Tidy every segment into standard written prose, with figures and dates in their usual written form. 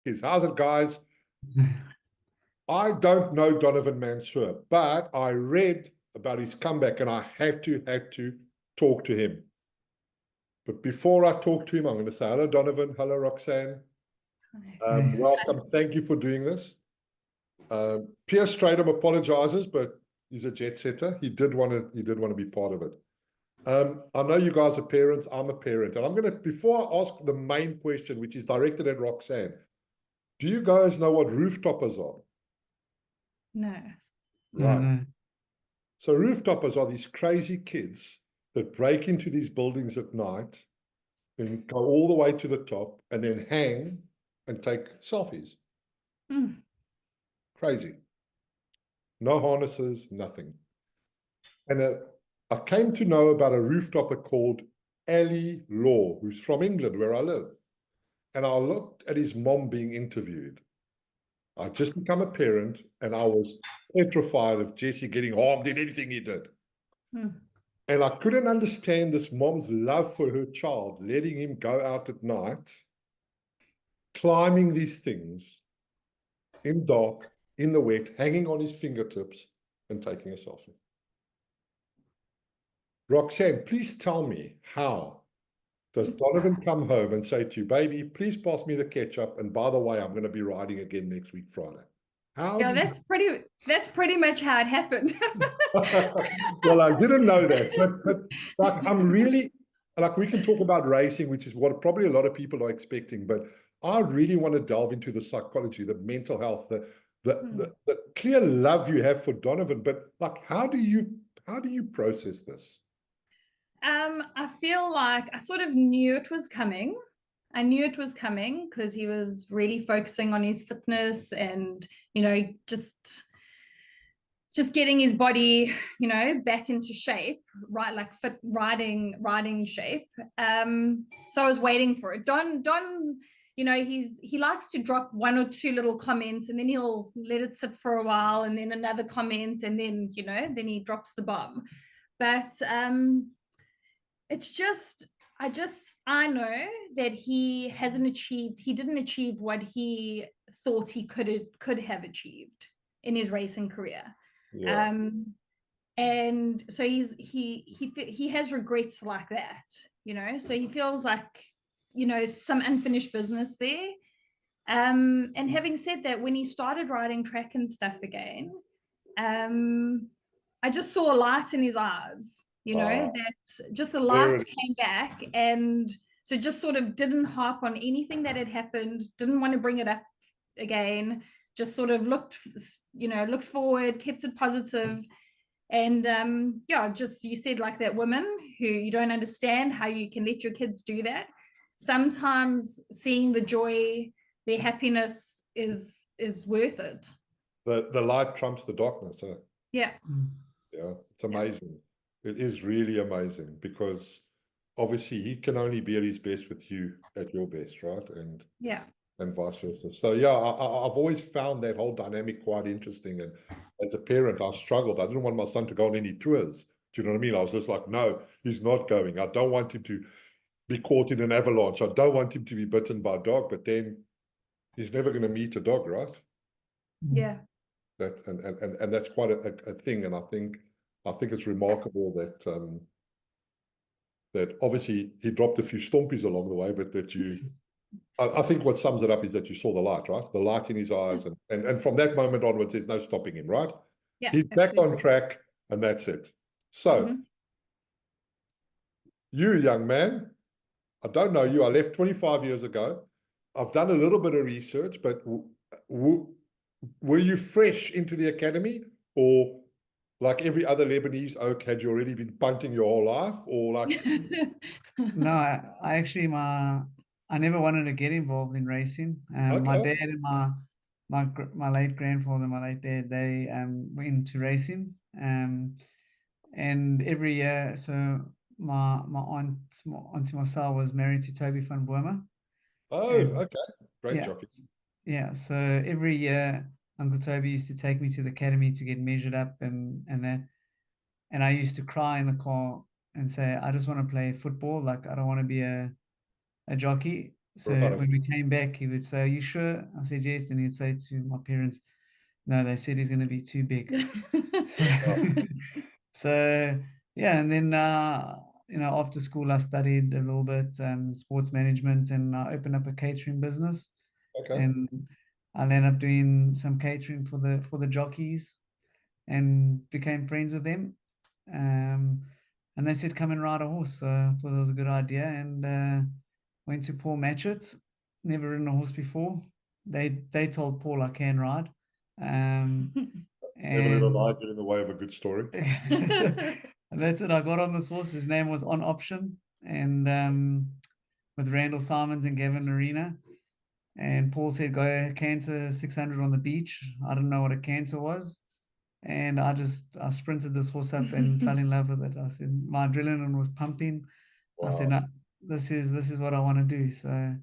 is. How's it, guys? I don't know Donavan Mansour, but I read about his comeback and I had to talk to him. But before I talk to him, I'm going to say, hello, Donavan. Hello, Roxanne. Welcome. Thank you for doing this. Pierre Stradom apologizes, but he's a jet setter. He did want to be part of it. I know you guys are parents. I'm a parent. And I'm going to, before I ask the main question, which is directed at Roxanne, do you guys know what rooftopers are? No. Right. No. So rooftopers are these crazy kids that break into these buildings at night and go all the way to the top and then hang and take selfies. Crazy. No harnesses, nothing. And I came to know about a rooftopper called Ali Law, who's from England, where I live. And I looked at his mom being interviewed. I'd just become a parent, and I was petrified of Jesse getting harmed in anything he did. And I couldn't understand this mom's love for her child, letting him go out at night, climbing these things in dark, in the wet, hanging on his fingertips, and taking a selfie. Roxanne, please tell me, how does Donavan come home and say to you, baby, please pass me the ketchup, and by the way, I'm going to be riding again next week, Friday? How? Yeah, that's pretty much how it happened. Well, I didn't know that, but like, I'm really, like, we can talk about racing, which is what probably a lot of people are expecting, but I really want to delve into the psychology, the mental health, the clear love you have for Donavan. But like, how do you process this? I feel like I sort of knew it was coming. I knew it was coming because he was really focusing on his fitness and, just getting his body, back into shape, right? Like fit riding shape. So I was waiting for it. Don, he likes to drop one or two little comments and then he'll let it sit for a while and then another comment and then, then he drops the bomb. But it's just, I know that he didn't achieve what he thought he could have achieved in his racing career. Yeah. And so he has regrets like that, so he feels like, some unfinished business there. And having said that, when he started riding track and stuff again, I just saw a light in his eyes. That just a light came back, and so just sort of didn't harp on anything that had happened, didn't want to bring it up again, just sort of looked forward, kept it positive. And just, you said, like, that woman who you don't understand how you can let your kids do that. Sometimes seeing the joy, their happiness is worth it. The light trumps the darkness. Yeah. Yeah, it's amazing. It is really amazing, because obviously he can only be at his best with you at your best, right? And vice versa. So yeah, I've always found that whole dynamic quite interesting. And as a parent, I struggled. I didn't want my son to go on any tours. Do you know what I mean? I was just like, no, he's not going. I don't want him to be caught in an avalanche. I don't want him to be bitten by a dog. But then he's never going to meet a dog, right? Yeah. That and that's quite a thing. And I think it's remarkable that that obviously he dropped a few stompies along the way, but that I think what sums it up is that you saw the light, right? The light in his eyes, and from that moment onwards, there's no stopping him, right? Yeah, he's back on track, and that's it. So, you, young man, I don't know you. I left 25 years ago. I've done a little bit of research, but were you fresh into the academy, or like every other Lebanese oak, had you already been punting your whole life, or like? No, I actually, I never wanted to get involved in racing. My dad and my late grandfather, my late dad, they were into racing. And every year, so my auntie Marcel was married to Toby van Boemer. Oh, okay, great jockey. Yeah, so every year Uncle Toby used to take me to the academy to get measured up and that, and I used to cry in the car and say, I just want to play football. Like, I don't want to be a jockey. So Right. when we came back, he would say, "Are you sure?" I said, "Yes." And he'd say to my parents, "No, they said he's going to be too big." So, so yeah, and then after school I studied a little bit sports management, and I opened up a catering business, Okay. and I ended up doing some catering for the jockeys, and became friends with them. And they said, "Come and ride a horse." So I thought it was a good idea, and went to Paul Matchett. Never ridden a horse before. They told Paul I can ride. Never let a lie And get in the way of a good story. and that's it. I got on this horse. His name was On Option, and with Randall Simons and Gavin Arena. And Paul said, "Go canter 600 on the beach." I didn't know what a canter was. And I sprinted this horse up and fell in love with it. I said, my adrenaline was pumping. Wow. I said, "No, this is what I want to do." So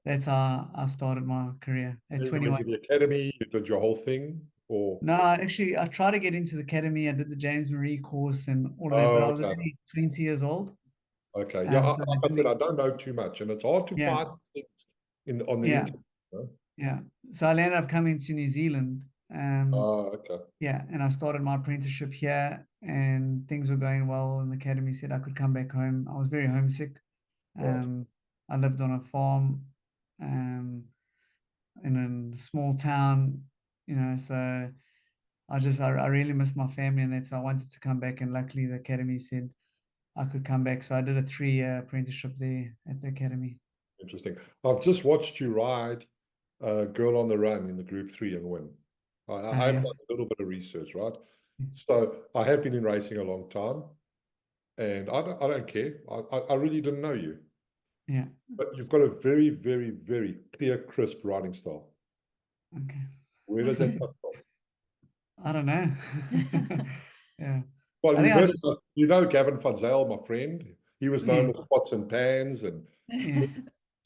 that's how I started my career at You went 21. to the academy, you did your whole thing, or? No, actually, I tried to get into the academy. I did the James Marie course and all of that, but I Oh, was okay. only 20 years old. Okay. Yeah, So like I said, I don't know too much, and it's hard to yeah, find things on the yeah, internet. You know? yeah. So I ended up coming to New Zealand. Oh, okay. Yeah, and I started my apprenticeship here, and things were going well. And the academy said I could come back home. I was very homesick. Right. I lived on a farm, um, in a small town, so I really missed my family, and that's, I wanted to come back. And luckily the academy said I could come back. So I did a 3-year apprenticeship there at the academy. Interesting. I've just watched you ride Girl on the Run in the Group 3 and win. I've Yeah. done a little bit of research, right? So I have been in racing a long time, and I don't care. I really didn't know you. Yeah. But you've got a very, very, very clear, crisp riding style. Okay. Where does that come from? I don't know. Yeah. Well, I you've think I heard, just, you know, Gavin van Zyl, my friend. He was known yeah, as Pots and Pans, and yeah.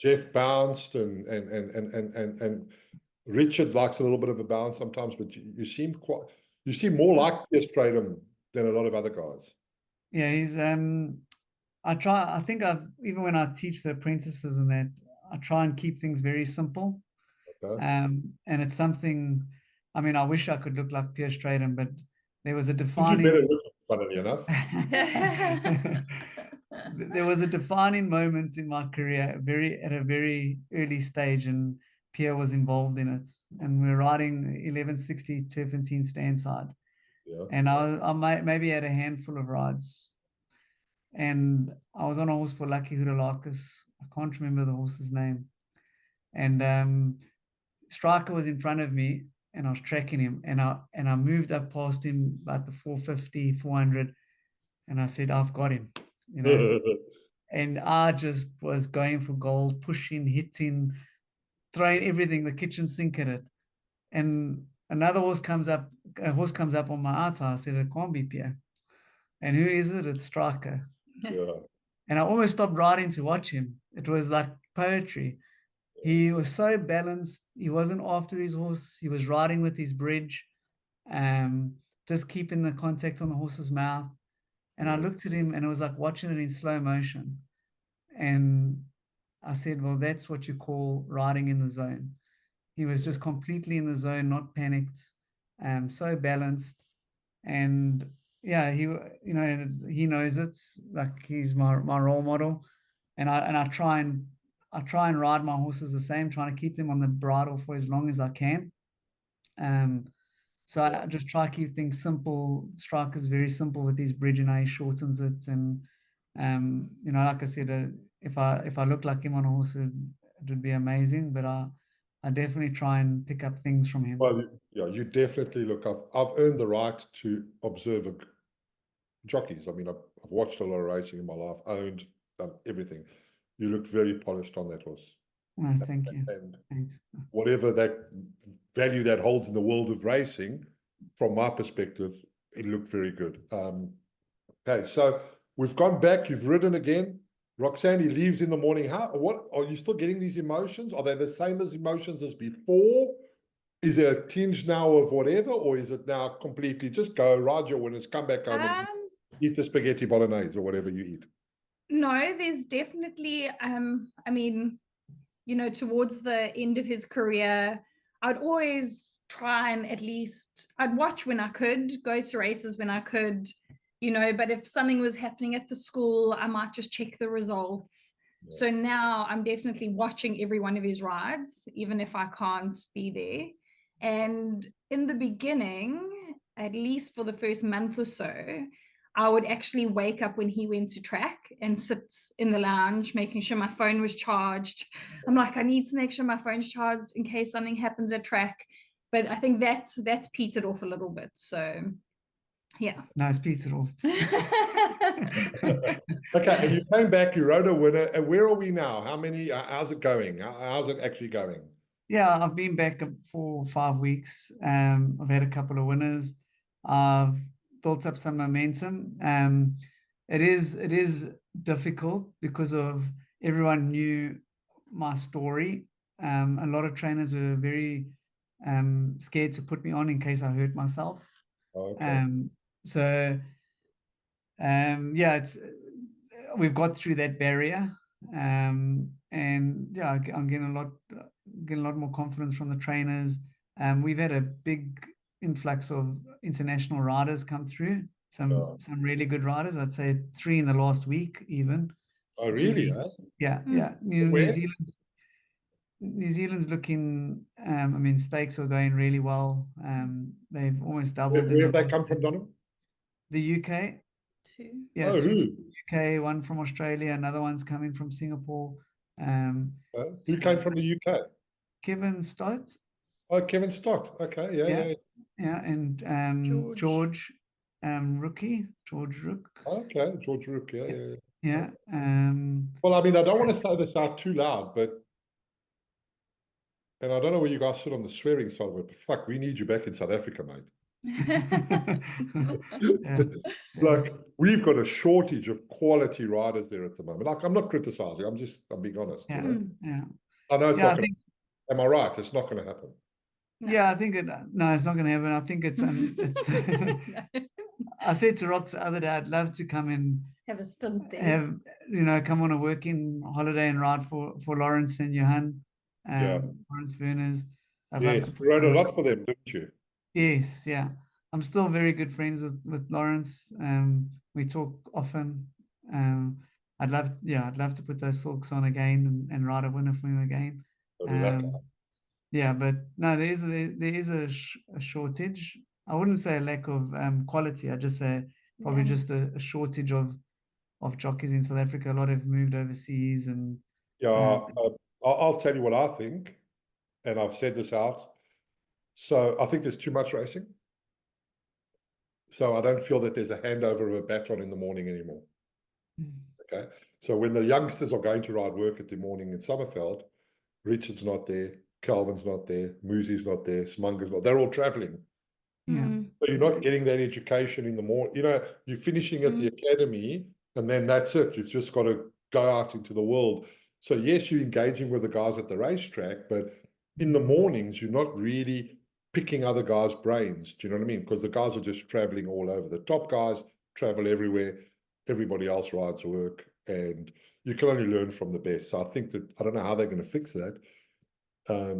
Jeff bounced, and Richard likes a little bit of a bounce sometimes, but you seem more like Pierce Stratum than a lot of other guys. Yeah, I think even when I teach the apprentices and that, I try and keep things very simple. Okay? And it's something, I mean, I wish I could look like Pierre Stratum, but there was a You better defining look, funnily enough. there was a defining moment in my career, at a very early stage, and Pierre was involved in it. And we were riding 1160 Turpentine Standside. Yeah. And I maybe had a handful of rides. And I was on a horse for Lucky Hoodalakis. I can't remember the horse's name. And Striker was in front of me, and I was tracking him, and I moved up past him about the 450, 400, and I said, "I've got him," you know. And I just was going for gold, pushing, hitting, throwing everything, the kitchen sink at it. And another horse comes up, on my outside. I said, "It can't be Pierre." And who is it? It's Striker. Yeah. And I almost stopped riding to watch him. It was like poetry. He was so balanced. He wasn't after his horse. He was riding with his bridge, just keeping the contact on the horse's mouth. And I looked at him, and it was like watching it in slow motion. And I said, "Well, that's what you call riding in the zone." He was just completely in the zone, not panicked, so balanced. And yeah, he knows it. Like, he's my role model. And I try and ride my horses the same, trying to keep them on the bridle for as long as I can. So I just try to keep things simple. Striker's very simple with his bridge, and he shortens it. And like I said, if I look like him on a horse, it would be amazing. But I definitely try and pick up things from him. Well, yeah, you definitely look. I've earned the right to observe jockeys. I mean, I've watched a lot of racing in my life, owned, done everything. You look very polished on that horse. Oh, thank you. And Thanks. whatever that value that holds in the world of racing, from my perspective, it looked very good. Okay, so we've gone back. You've ridden again. Roxanne, he leaves in the morning. What are you still getting these emotions? Are they the same as emotions as before? Is there a tinge now of whatever, or is it now completely just go, ride your winners, come back home and eat the spaghetti bolognese or whatever you eat? No, there's definitely, I mean, you know, towards the end of his career, I'd always try and at least, I'd watch when I could, go to races when I could, you know, but if something was happening at the school, I might just check the results. Yeah. So now I'm definitely watching every one of his rides, even if I can't be there. And in the beginning, at least for the first month or so, I would actually wake up when he went to track and sit in the lounge, making sure my phone was charged. I'm like, I need to make sure my phone's charged in case something happens at track. But I think that's petered off a little bit. So yeah. Nice petered off. Okay, and you came back, you rode a winner, and where are we now? How many, how's it going? How's it actually going? Yeah, I've been back for 5 weeks. I've had a couple of winners. I've built up some momentum. It is difficult because of everyone knew my story. A lot of trainers were very scared to put me on in case I hurt myself. Okay. So yeah, we've got through that barrier. And yeah, I'm getting a lot more confidence from the trainers. We've had a big influx of international riders come through. Some really good riders. I'd say 3 in the last week, even. Oh, 2 really? weeks. Yeah, Mm. yeah. Where? New Zealand's looking. I mean, stakes are going really well. They've almost doubled. Where have they come from, Donavan? The UK. Two. Yeah, Oh, 2 who? from the UK, 1 from Australia, another one's coming from Singapore. Who So came from the UK? Kevin Stott. Oh, Kevin Stott. Okay, yeah. Yeah, and George Rookie, George Rook. Okay, George Rook, yeah. Yeah. Well, I mean, I don't want to say this out too loud, but, and I don't know where you guys sit on the swearing side of it, but fuck, we need you back in South Africa, mate. Yeah. Like, we've got a shortage of quality riders there at the moment. Like, I'm not criticizing, I'm being honest. Yeah. You know? Yeah. I know it's Yeah, not going to, am I right? It's not going to happen. No. Yeah, I think no, it's not going to happen. I think it's I said to Rox the other day, I'd love to come and have a stint there. Come on a working holiday and ride for Lawrence and Johan, Lawrence Werners. I'd love to you rode a lot for them, didn't you? Yes, yeah. I'm still very good friends with Lawrence. We talk often. I'd love to put those silks on again and ride a winner for him again. Yeah, but no, there is a shortage. I wouldn't say a lack of quality. I'd just say probably just a shortage of jockeys in South Africa. A lot have moved overseas, and I'll tell you what I think, and I've said this out. So I think there's too much racing. So I don't feel that there's a handover of a baton in the morning anymore. Okay, so when the youngsters are going to ride work at the morning in Summerveld, Richard's not there, Calvin's not there, Moosey's not there, Smunger's not. They're all traveling. Yeah. So you're not getting that education in the morning. You know, you're finishing at the academy, and then that's it. You've just got to go out into the world. So yes, you're engaging with the guys at the racetrack, but in the mornings, you're not really picking other guys' brains. Do you know what I mean? Because the guys are just traveling all over. The top guys travel everywhere. Everybody else rides work, and you can only learn from the best. So I think that, I don't know how they're going to fix that. I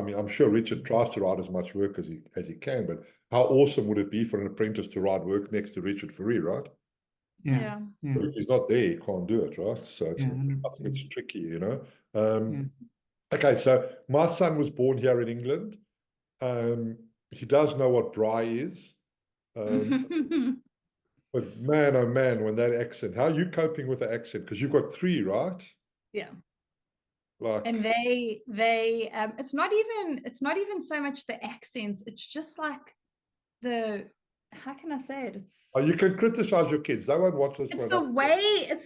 mean, I'm sure Richard tries to ride as much work as he can, but how awesome would it be for an apprentice to ride work next to Richard Fourie, right? Yeah. But if he's not there, he can't do it, right? So it's tricky, you know. Okay, so my son was born here in England. He does know what braai is. But man, oh man, when that accent, how are you coping with the accent? Because you've got 3, right? Yeah. Like, and they it's not even so much the accents, it's just like how can I say it? you can criticize your kids. They won't watch this. It's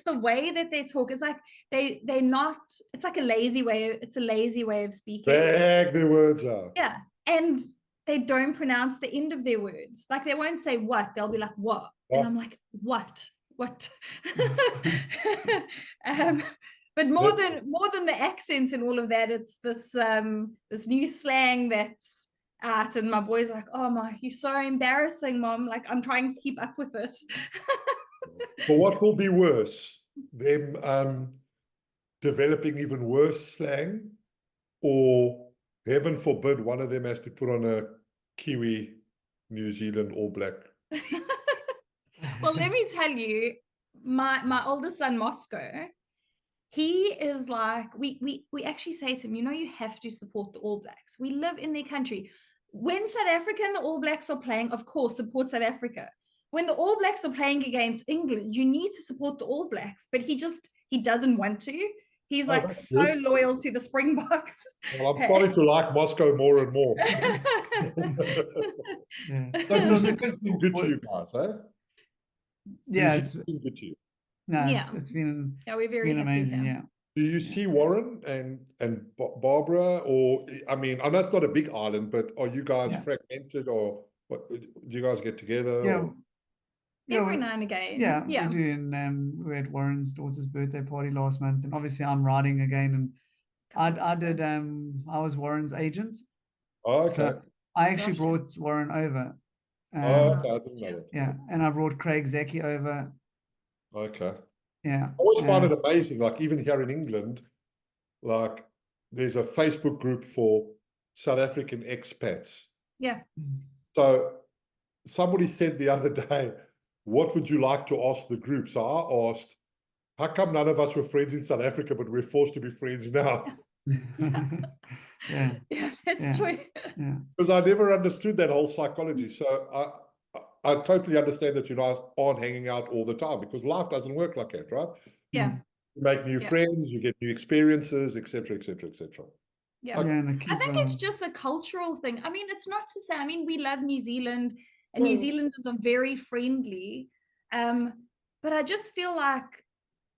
the way that they talk. It's like they're not. It's like a lazy way. It's a lazy way of speaking. Drag their words out. Yeah, and they don't pronounce the end of their words. Like they won't say what. They'll be like what, and I'm like what. But more than the accents and all of that, it's this new slang that's out, and my boy's like, oh my, you're so embarrassing, Mom. Like I'm trying to keep up with it. But what will be worse, them developing even worse slang, or heaven forbid one of them has to put on a Kiwi, New Zealand, All Black. Well, let me tell you, my oldest son, Moscow, he is like, we actually say to him, you know, you have to support the All Blacks. We live in their country. When South Africa and the All Blacks are playing, of course, support South Africa. When the All Blacks are playing against England, you need to support the All Blacks, but he doesn't want to. He's like so good. loyal to the Springboks. Well, I'm starting to like Moscow more and more. Yeah. So It's also it's been good to you guys, eh? Yeah, It's been good to you. no, Yeah. it's been Yeah, we're it's very been happy amazing. here. Yeah. Do you see Warren and Barbara, or I mean, I know it's not a big island, but are you guys Yeah. fragmented, or what? Do you guys get together? Yeah. Or? Every now and again. Yeah, Yeah. we do. And we were at Warren's daughter's birthday party last month, and obviously I'm riding again. And I was Warren's agent, Oh, okay. so I actually Gosh. brought Warren over. Oh, okay. I didn't know that. Yeah, and I brought Craig Zaki over. Okay. Yeah, I always find it amazing, like even here in England, like there's a Facebook group for South African expats. Yeah. So somebody said the other day, what would you like to ask the group? So I asked, how come none of us were friends in South Africa, but we're forced to be friends now? yeah, Yeah, that's Yeah. true. yeah, Because I never understood that whole psychology. So I totally understand that you guys aren't hanging out all the time, because life doesn't work like that, right? Yeah. You make new Yeah. friends, you get new experiences, etc., etc., etc. Yeah. yeah. And the I kids think are, it's just a cultural thing. I mean, it's not to say, I mean, we love New Zealand and New Yeah. Zealanders are very friendly. But I just feel like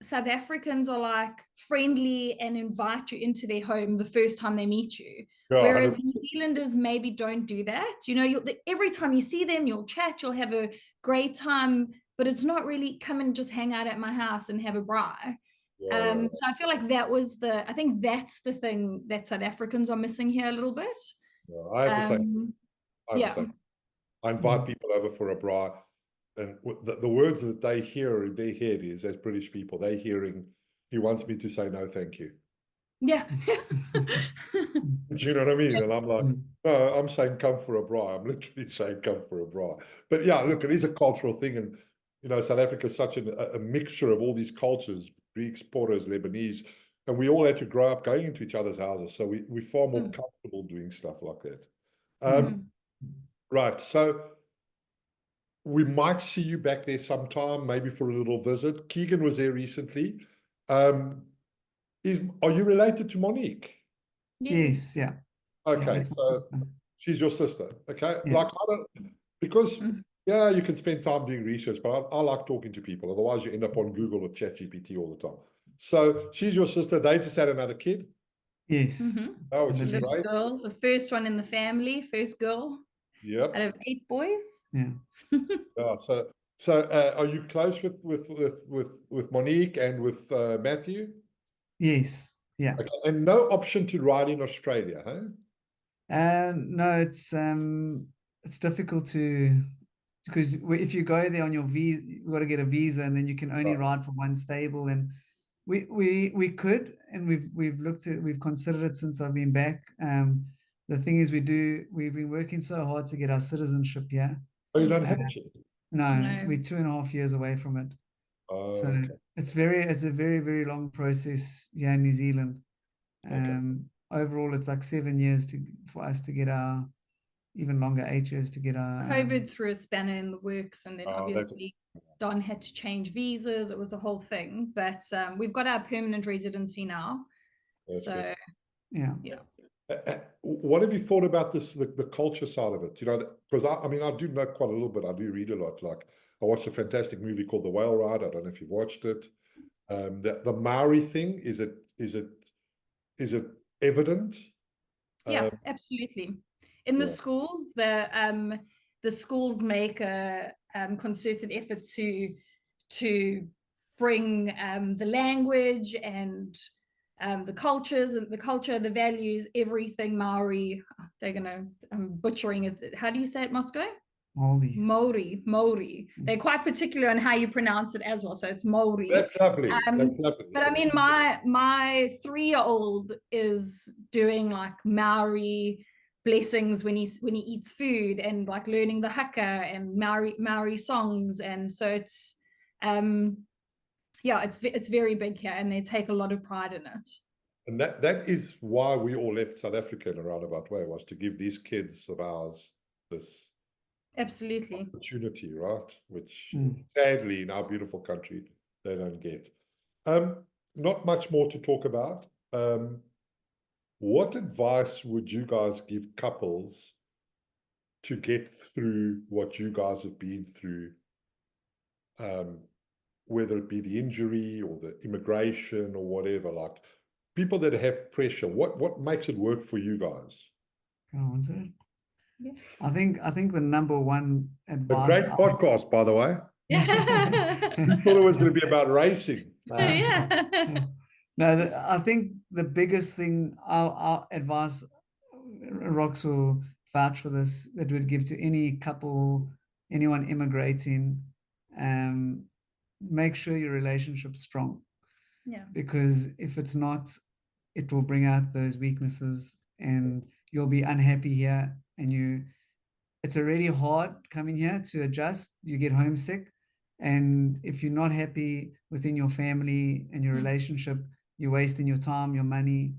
South Africans are like friendly and invite you into their home the first time they meet you. Yeah, Whereas 100%. New Zealanders maybe don't do that. You know, every time you see them, you'll chat, you'll have a great time, but it's not really come and just hang out at my house and have a braai. Yeah. So I feel like I think that's the thing that South Africans are missing here a little bit. Yeah, I have the same. Yeah. I invite people over for a braai, and the words that they hear in their head is, as British people, they're hearing, he wants me to say no, thank you. Yeah. Do you know what I mean? And I'm like, no, I'm saying come for a braai. I'm literally saying come for a braai. But yeah, look, it is a cultural thing. And, you know, South Africa is such a mixture of all these cultures, Greeks, Porters, Lebanese, and we all had to grow up going into each other's houses. So we're far more comfortable doing stuff like that. Right. So we might see you back there sometime, maybe for a little visit. Keegan was there recently. Are you related to Monique? yes, yeah. Okay, Yeah, that's my so sister. she's your sister. Okay, Yeah. like because yeah, you can spend time doing research, but I like talking to people. Otherwise, you end up on Google or ChatGPT all the time. So she's your sister. They just had another kid. Yes. Oh, which is Little great. girl, the first one in the family, first girl Yep. out of 8 boys. Yeah. Yeah. So are you close with Monique and with Matthew? Yes. Yeah. Okay. And no option to ride in Australia, huh? No, it's difficult because if you go there on your visa, you've got to get a visa, and then you can only ride for one stable. And we could, and we've considered it since I've been back. The thing is, we've been working so hard to get our citizenship here. Oh, you don't have it yet? No, we're 2.5 years away from it. So Okay. it's a very, very long process here in New Zealand. Overall, it's like 7 years for us to get our, even longer, 8 years to get our. COVID threw a spanner in the works, and then obviously Don had to change visas. It was a whole thing, but we've got our permanent residency now. So yeah. What have you thought about this, the culture side of it? You know, because I mean, I do know quite a little bit. I do read a lot. Like, I watched a fantastic movie called The Whale Ride. I don't know if you've watched it. The Maori thing, is it evident? Yeah, absolutely. In the schools, the schools make a concerted effort to bring the language and the cultures and the values, everything Maori. I'm butchering it. How do you say it, Moscow? Maori. They're quite particular on how you pronounce it as well. So it's Maori. That's lovely. That's lovely. But I mean, my 3-year-old is doing like Maori blessings when he eats food, and like learning the haka and Maori songs. And so it's yeah, it's very big here, and they take a lot of pride in it. And that is why we all left South Africa in a roundabout way, was to give these kids of ours this absolutely opportunity, right? Which sadly in our beautiful country they don't get. Not much more to talk about. What advice would you guys give couples to get through what you guys have been through? Whether it be the injury or the immigration or whatever, like people that have pressure, what makes it work for you guys? Can I answer it? Yeah. I think the number one advice. A great podcast, by the way. You thought it was going to be about racing. Yeah. No, I think the biggest thing, our advice, Rox will vouch for this, that we'd give to any couple, anyone immigrating, make sure your relationship's strong. Yeah. Because if it's not, it will bring out those weaknesses, and you'll be unhappy here, and it's already hard coming here to adjust. You get homesick, and if you're not happy within your family and your relationship, you're wasting your time, your money,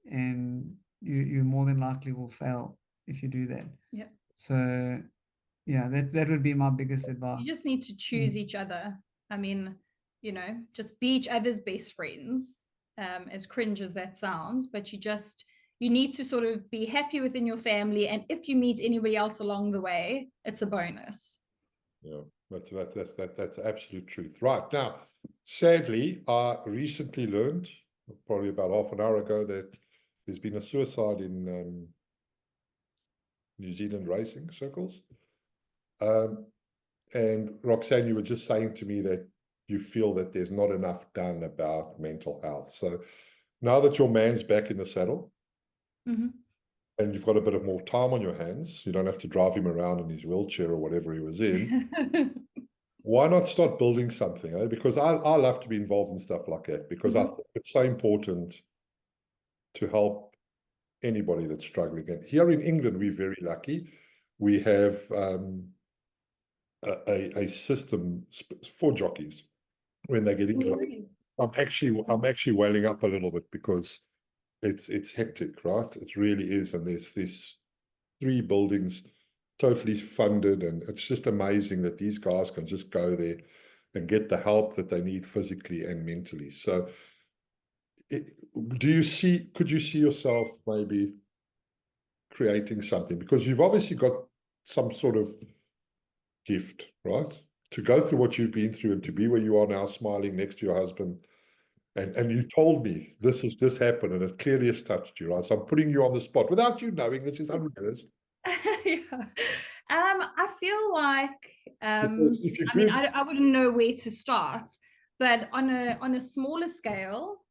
and you more than likely will fail if you do that. Yeah. So yeah, that would be my biggest advice. You just need to choose each other. I mean, you know, just be each other's best friends, as cringe as that sounds, but you need to sort of be happy within your family, and if you meet anybody else along the way, it's a bonus. Yeah, that's absolute truth. Right now, sadly, I recently learned, probably about half an hour ago, that there's been a suicide in New Zealand racing circles. And Roxanne, you were just saying to me that you feel that there's not enough done about mental health. So now that your man's back in the saddle, and you've got a bit of more time on your hands, you don't have to drive him around in his wheelchair or whatever he was in, why not start building something? Eh? Because I love to be involved in stuff like that, because I think it's so important to help anybody that's struggling. And here in England, we're very lucky. We have a system for jockeys when they get injured. I'm actually welling up a little bit, because it's hectic, right? It really is. And there's these 3 buildings totally funded, and it's just amazing that these guys can just go there and get the help that they need physically and mentally. So could you see yourself maybe creating something? Because you've obviously got some sort of gift, right? To go through what you've been through and to be where you are now, smiling next to your husband. And you told me this happened, and it clearly has touched you, right? So I'm putting you on the spot without you knowing. This is unrealistic. Yeah. I feel like I mean, I wouldn't know where to start, but on a smaller scale,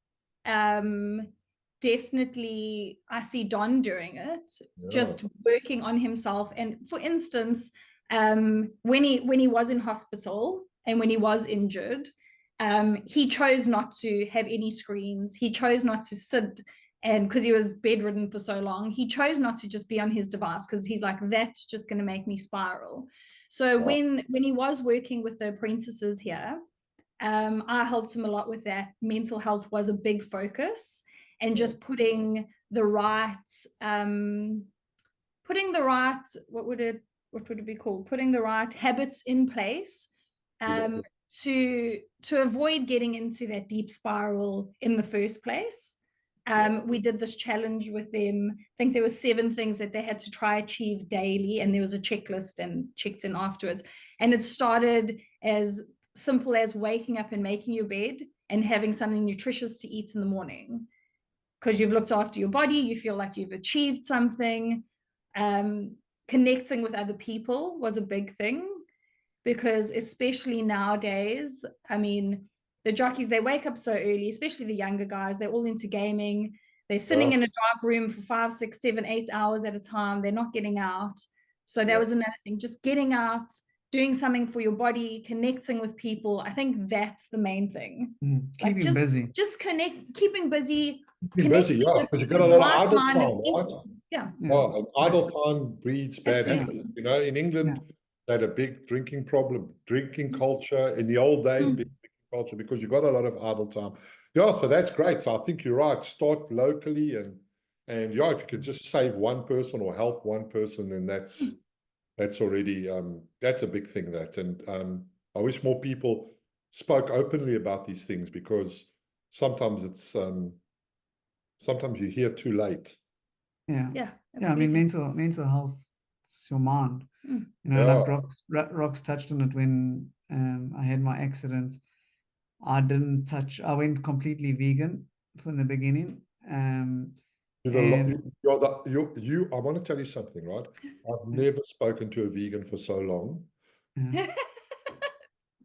definitely I see Don doing it, just working on himself. And for instance, when he was in hospital and when he was injured, he chose not to have any screens. He chose not to sit, and because he was bedridden for so long, he chose not to just be on his device, because he's like, that's just going to make me spiral. So when he was working with the apprentices here, I helped him a lot with that. Mental health was a big focus, and just putting the right what would it be called? Putting the right habits in place to avoid getting into that deep spiral in the first place. We did this challenge with them. I think there were 7 things that they had to try achieve daily, and there was a checklist and checked in afterwards. And it started as simple as waking up and making your bed and having something nutritious to eat in the morning, because you've looked after your body, you feel like you've achieved something. Connecting with other people was a big thing, because especially nowadays, I mean, the jockeys, they wake up so early, especially the younger guys, they're all into gaming. They're sitting in a dark room for 5, 6, 7, 8 hours at a time. They're not getting out. So that was another thing, just getting out, doing something for your body, connecting with people. I think that's the main thing. Keeping busy. Just keeping busy. Keeping busy, yeah, because you've got a lot of idle time, right? Yeah. Oh, and idle time breeds bad habits. Absolutely. You know, in England, they had a big drinking problem, drinking culture in the old days, big drinking culture, because you've got a lot of idle time. Yeah, so that's great. So I think you're right. Start locally, and yeah, if you could just save one person or help one person, then that's already that's a big thing. And I wish more people spoke openly about these things, because sometimes it's sometimes you hear too late. Yeah. I mean, mental health is your mind. You know, like Rox touched on it when I had my accident. I went completely vegan from the beginning. I want to tell you something, right? I've never spoken to a vegan for so long.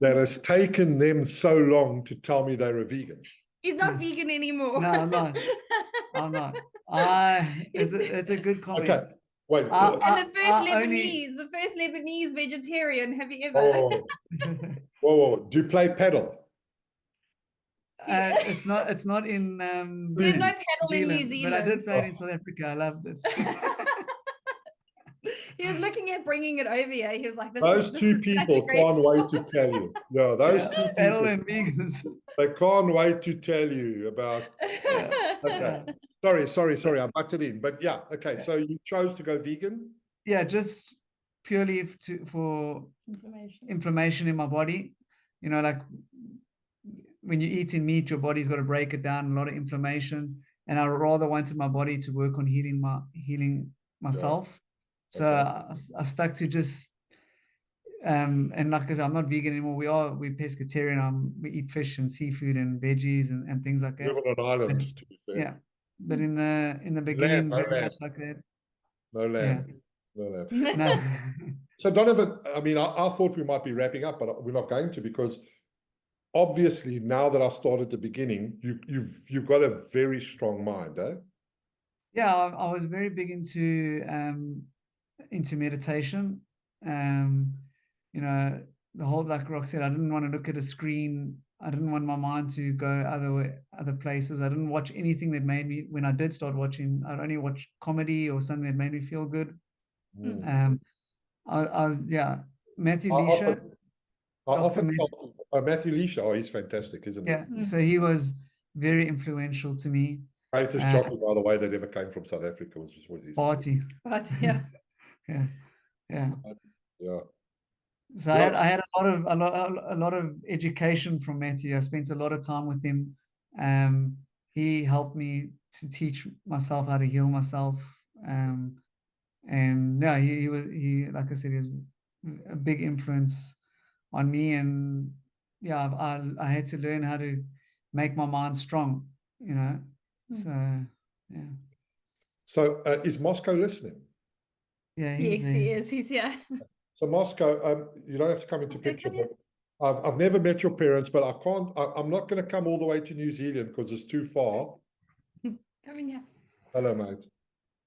That has taken them so long to tell me they're a vegan. He's not vegan anymore. No, I'm not. It's a good comment. Okay, wait. And the first Lebanese vegetarian. Have you ever? Whoa. Do you play paddle? It's not in There's no paddle in New Zealand. but I did play it in South Africa. I loved it. He was looking at bringing it over here. He was like, those two people can't wait to tell you. Yeah, those two paddle people. and vegans. They can't wait to tell you about. Okay. Sorry, I butted in. But yeah, okay. So you chose to go vegan? Yeah, just purely for inflammation in my body. You know, like when you're eating meat, your body's got to break it down, a lot of inflammation. And I rather wanted my body to work on healing myself. Yeah. So I stuck to just and like I said, I'm not vegan anymore. We're pescatarian. We eat fish and seafood and veggies and things like that. We live on an island, to be fair. Yeah. But in the beginning, very much like that. No lamb. Yeah. No lamb. No. So Donavan, I mean, I thought we might be wrapping up, but we're not going to, because obviously now that I started at the beginning, you've got a very strong mind, eh? Yeah, I was very big into meditation. You know, the whole, like Rox said, I didn't want to look at a screen. I didn't want my mind to go other places. I didn't watch anything that made me, when I did start watching, I'd only watch comedy or something that made me feel good. Matthew Leisha. Matthew Leisha, oh, he's fantastic, isn't he? Yeah, so he was very influential to me. Greatest jockey, by the way, that ever came from South Africa, was just what it is. Party. Yeah. So I had a lot of education from Matthew. I spent a lot of time with him. He helped me to teach myself how to heal myself. And yeah, he like I said, he was a big influence on me. And yeah, I had to learn how to make my mind strong, you know. So yeah. So is Moscow listening? Yeah, yes, he is. He's here. So Moscow, you don't have to come into picture. I've never met your parents, but I'm not going to come all the way to New Zealand because it's too far. Come in here. Hello, mate.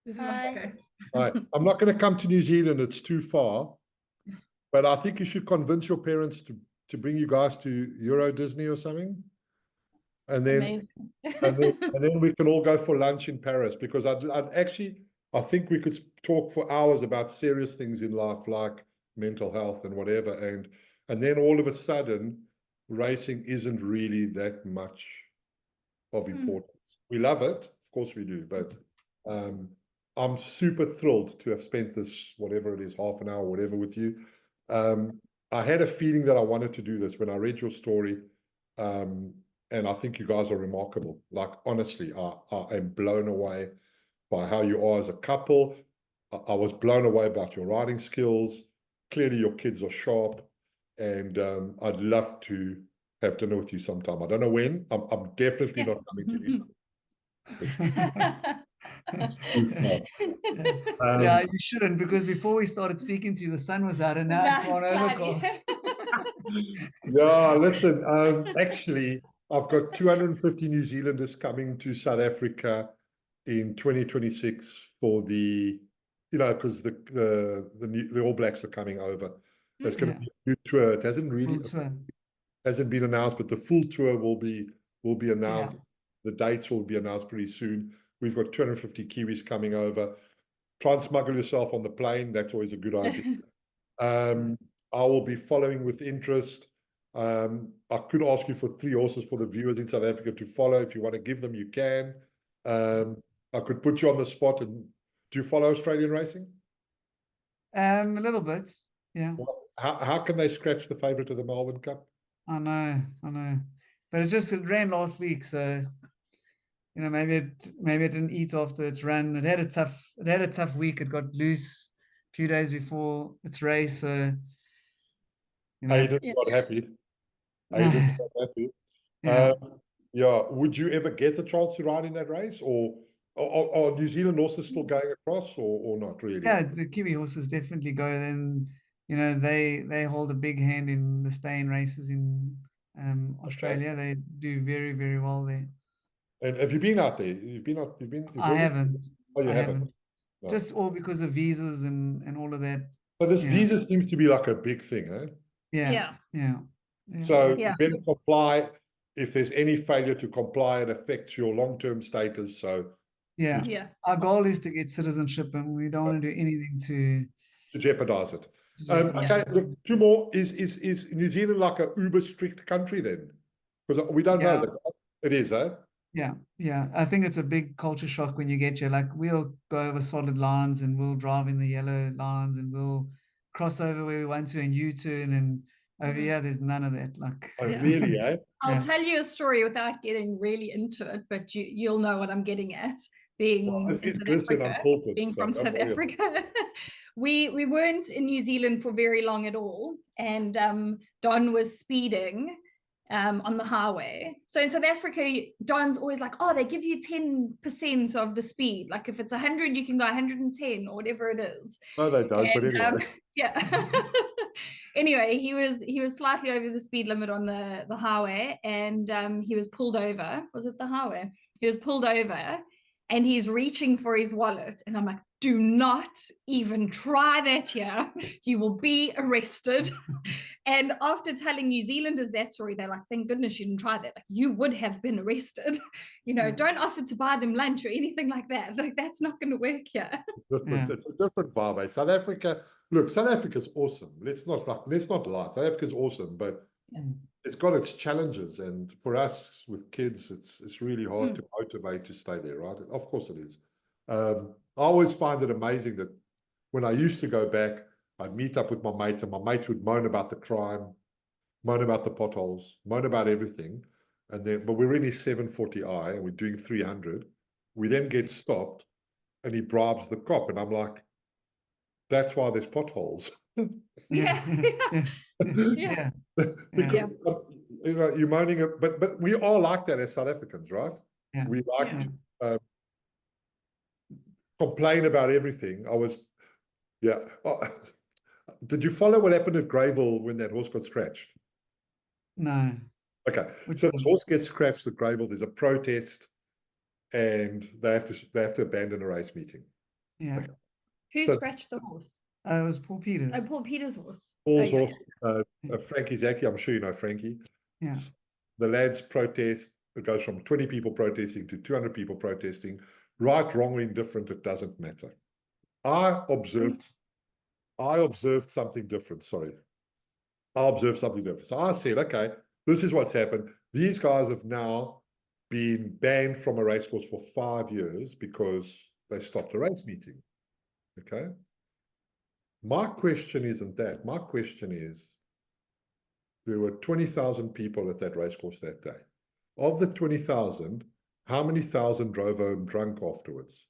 This is Moscow. Hi. I'm not going to come to New Zealand. It's too far. But I think you should convince your parents to bring you guys to Euro Disney or something. And then, and then we can all go for lunch in Paris, because I think we could talk for hours about serious things in life, like mental health and whatever. And then all of a sudden, racing isn't really that much of importance. We love it. Of course we do. But I'm super thrilled to have spent this, whatever it is, half an hour, whatever, with you. I had a feeling that I wanted to do this when I read your story. And I think you guys are remarkable. Like, honestly, I am blown away by how you are as a couple. I was blown away about your riding skills. Clearly, your kids are sharp. And I'd love to have dinner with you sometime. I don't know when. I'm definitely not coming to New yeah, you shouldn't, because before we started speaking to you, the sun was out, and now it's gone overcast. Yeah, listen, actually, I've got 250 New Zealanders coming to South Africa in 2026 for the you know, because the All Blacks are coming over. There's going to be a new tour. It hasn't really hasn't been announced, but the full tour will be announced. The dates will be announced pretty soon. We've got 250 Kiwis coming over. Try and smuggle yourself on the plane. That's always a good idea. I will be following with interest. I could ask you for 3 horses for the viewers in South Africa to follow. If you want to give them, you can. I could put you on the spot. And do you follow Australian racing? A little bit, yeah. Well, how can they scratch the favourite of the Melbourne Cup? I know, but it ran last week, so you know, maybe it didn't eat after its run. It had a tough week. It got loose a few days before its race, so you know. Aiden's not happy. Aiden's not happy. Yeah. Would you ever get the chance to ride in that race, or are New Zealand horses still going across, or not really? Yeah, the Kiwi horses definitely go. Then you know they hold a big hand in the staying races in Australia. Okay. They do very, very well there. And have you been out there? I haven't. Oh, you haven't. No. Just all because of visas and all of that. So this visa seems to be like a big thing, eh? Yeah. So you better comply. If there's any failure to comply, it affects your long-term status. So our goal is to get citizenship, and we don't want to do anything to jeopardize it. Okay, look, 2 more. Is New Zealand like a uber strict country then? Because we don't know that. It is, eh? Yeah. I think it's a big culture shock when you get here. Like, we'll go over solid lines and we'll drive in the yellow lines and we'll cross over where we want to and U-turn, and over here there's none of that. Like, really, eh? I'll tell you a story without getting really into it, but you'll know what I'm getting at. Being this is Glistian Unfiltered, being from South Africa. We weren't in New Zealand for very long at all, and Don was speeding on the highway. So in South Africa, Don's always like, oh, they give you 10% of the speed. Like if it's 100, you can go 110 or whatever it is. No, they don't, but anyway. Anyway, he was slightly over the speed limit on the highway, and he was pulled over. Was it the highway? He was pulled over, and he's reaching for his wallet, and I'm like, do not even try that here. You will be arrested. And after telling New Zealanders that story, they're like, thank goodness you didn't try that. Like, you would have been arrested. You know, don't offer to buy them lunch or anything like that. Like, that's not going to work here. It's a different vibe. South Africa, look, South Africa's awesome. Let's not lie. South Africa's awesome, but it's got its challenges. And for us with kids, it's really hard to motivate to stay there, right? Of course it is. I always find it amazing that when I used to go back, I'd meet up with my mate, and my mate would moan about the crime, moan about the potholes, moan about everything. And then, but we're in his 740i and we're doing 300. We then get stopped and he bribes the cop. And I'm like, that's why there's potholes. Because, you know, you're moaning, but we are like that as South Africans, right? We like to complain about everything. Did you follow what happened at Greyville when that horse got scratched? No. Okay, so this horse gets scratched at Greyville. There's a protest, and they have to abandon a race meeting. Yeah. Okay. Who scratched the horse? It was Paul Peters. Oh, Paul Peters' horse. Paul's horse. Frankie Zaki. I'm sure you know Frankie. Yeah. The lads protest. It goes from 20 people protesting to 200 people protesting. Right, wrong, or indifferent, it doesn't matter. I observed something different. Sorry. I observed something different. So I said, okay, this is what's happened. These guys have now been banned from a racecourse for 5 years because they stopped a race meeting. Okay. My question isn't that. My question is, there were 20,000 people at that racecourse that day. Of the 20,000, how many thousand drove home drunk afterwards?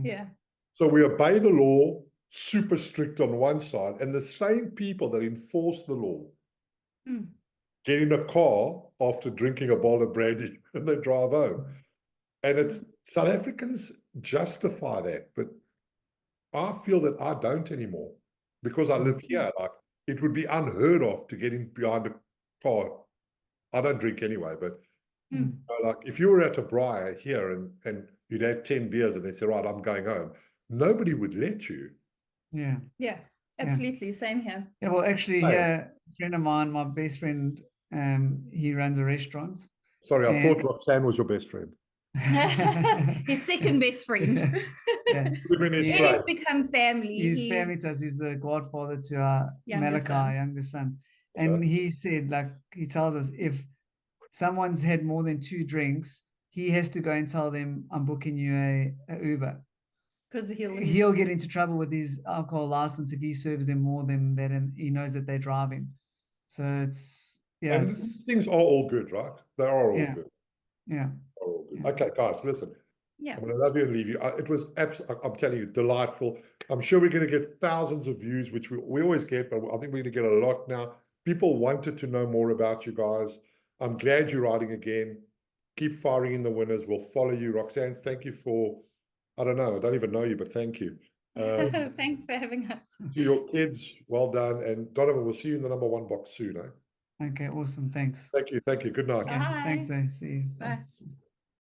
Yeah. So we obey the law, super strict on one side, and the same people that enforce the law get in a car after drinking a bowl of brandy and they drive home. And it's South Africans justify that, but I feel that I don't anymore because I live here. Like, it would be unheard of to get in behind a car. I don't drink anyway, but Like if you were at a briar here and you'd had 10 beers and they said, right, I'm going home, nobody would let you. Yeah. Yeah, absolutely. Same here. Yeah, well, actually, Same. here, a friend of mine, my best friend, he runs a restaurant. Sorry, I And- thought Roxanne was your best friend. His second best friend. Yeah. It has become family. His family says he's the godfather to our Malachi, youngest son. And he said, like, he tells us if someone's had more than 2 drinks, he has to go and tell them, I'm booking you a Uber. Because he'll get into trouble with his alcohol license if he serves them more than that, and he knows that they're driving. So it's, and these things are all good, right? They are all good. Yeah. All good. Okay, guys, listen. Yeah. I'm going to love you and leave you. It was I'm telling you, delightful. I'm sure we're going to get thousands of views, which we always get, but I think we're going to get a lot now. People wanted to know more about you guys. I'm glad you're riding again. Keep firing in the winners. We'll follow you. Roxanne, thank you for, I don't even know you, but thank you. Thanks for having us. To your kids, well done. And Donavan, we'll see you in the #1 box soon. Okay, awesome. Thanks. Thank you. Good night. Bye. Thanks. See you. Bye.